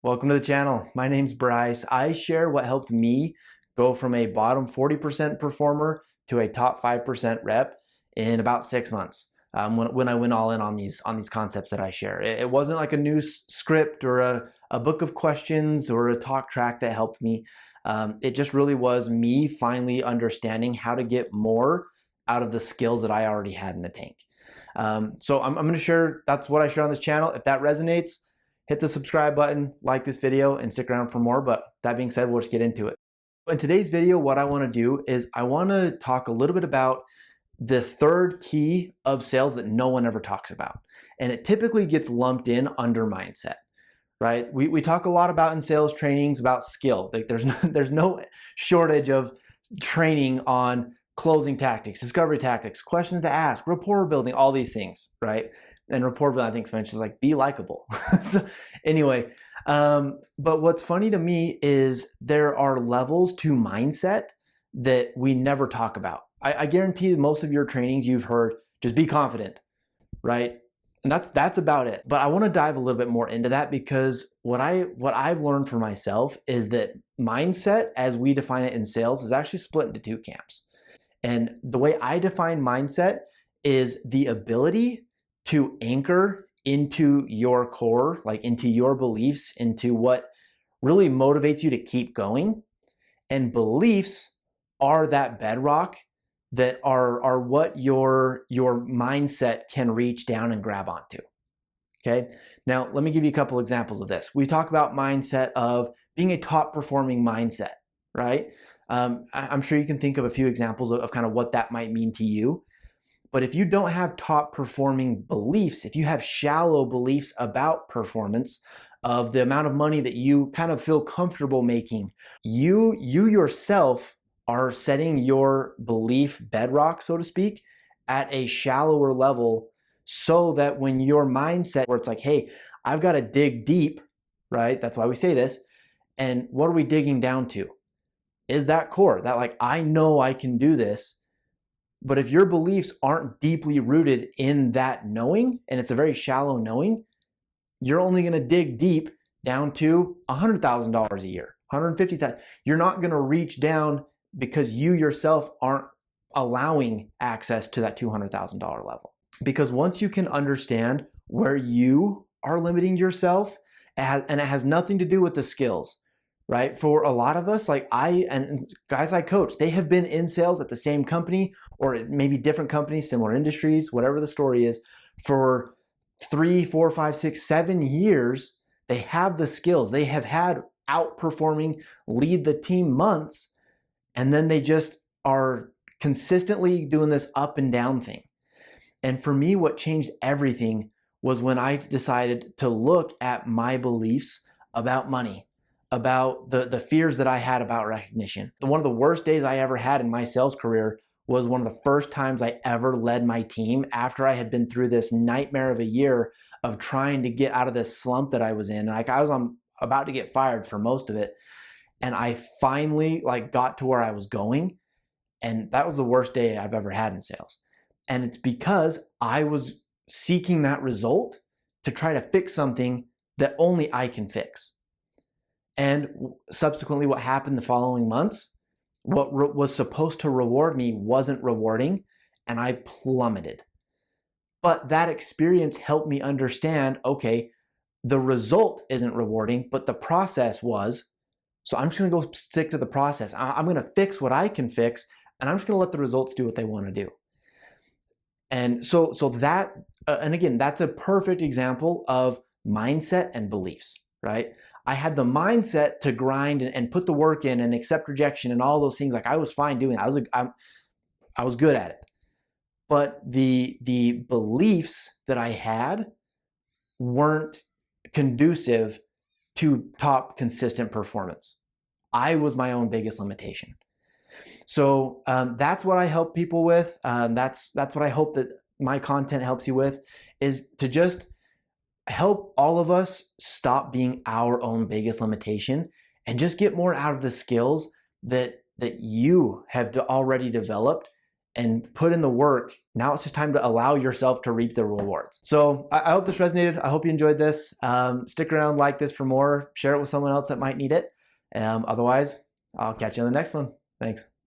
Welcome to the channel. My name's Bryce. I share what helped me go from a bottom 40% performer to a top 5% rep in about 6 months. When I went all in on these concepts that I share. It wasn't like a new script or a book of questions or a talk track that helped me. It just really was me finally understanding how to get more out of the skills that I already had in the tank. So I'm going to share, that's what I share on this channel. If that resonates, hit the subscribe button, like this video, and stick around for more. But that being said, we'll just get into it. In today's video, what I want to do is I want to talk a little bit about the third key of sales that no one ever talks about. And it typically gets lumped in under mindset, right? We talk a lot about in sales trainings about skill. Like there's no shortage of training on closing tactics, discovery tactics, questions to ask, rapport building, all these things, right? And rapport building, I think, is like be likable. So anyway, but what's funny to me is there are levels to mindset that we never talk about. I guarantee most of your trainings you've heard, just be confident, right? And that's about it. But I want to dive a little bit more into that because what I've learned for myself is that mindset, as we define it in sales, is actually split into two camps. And the way I define mindset is the ability to anchor into your core, like into your beliefs, into what really motivates you to keep going. And beliefs are that bedrock that are what your mindset can reach down and grab onto. Okay. Now, let me give you a couple examples of this. We talk about mindset of being a top performing mindset, right? I'm sure you can think of a few examples of kind of what that might mean to you. But if you don't have top performing beliefs, if you have shallow beliefs about performance, of the amount of money that you kind of feel comfortable making, you yourself are setting your belief bedrock, so to speak, at a shallower level so that when your mindset, where it's like, hey, I've got to dig deep, right? That's why we say this. And what are we digging down to? Is that core, that like, I know I can do this. But if your beliefs aren't deeply rooted in that knowing, and it's a very shallow knowing, you're only going to dig deep down to $100,000 a year, $150,000. You're not going to reach down because you yourself aren't allowing access to that $200,000 level. Because once you can understand where you are limiting yourself, and it has nothing to do with the skills. Right? For a lot of us, like and guys I coach, they have been in sales at the same company or maybe different companies, similar industries, whatever the story is, for 3, 4, 5, 6, 7 years. They have the skills. They have had outperforming lead the team months, and then they just are consistently doing this up and down thing. And for me, what changed everything was when I decided to look at my beliefs about money, about the fears that I had about recognition. One of the worst days I ever had in my sales career was one of the first times I ever led my team after I had been through this nightmare of a year of trying to get out of this slump that I was in. Like I was about to get fired for most of it. And I finally got to where I was going. And that was the worst day I've ever had in sales. And it's because I was seeking that result to try to fix something that only I can fix. And subsequently, what happened the following months, what was supposed to reward me wasn't rewarding, and I plummeted. But that experience helped me understand, okay, the result isn't rewarding, but the process was. So I'm just going to go stick to the process. I'm going to fix what I can fix, and I'm just going to let the results do what they want to do. And so that, and again, that's a perfect example of mindset and beliefs, right? I had the mindset to grind and put the work in and accept rejection and all those things. Like I was fine doing it. I was good at it. But the beliefs that I had weren't conducive to top consistent performance. I was my own biggest limitation. So that's what I help people with. That's what I hope that my content helps you with, is to just help all of us stop being our own biggest limitation and just get more out of the skills that you have already developed and put in the work. Now it's just time to allow yourself to reap the rewards. So I hope this resonated. I hope you enjoyed this. Stick around, like this for more, share it with someone else that might need it. Otherwise, I'll catch you on the next one. Thanks.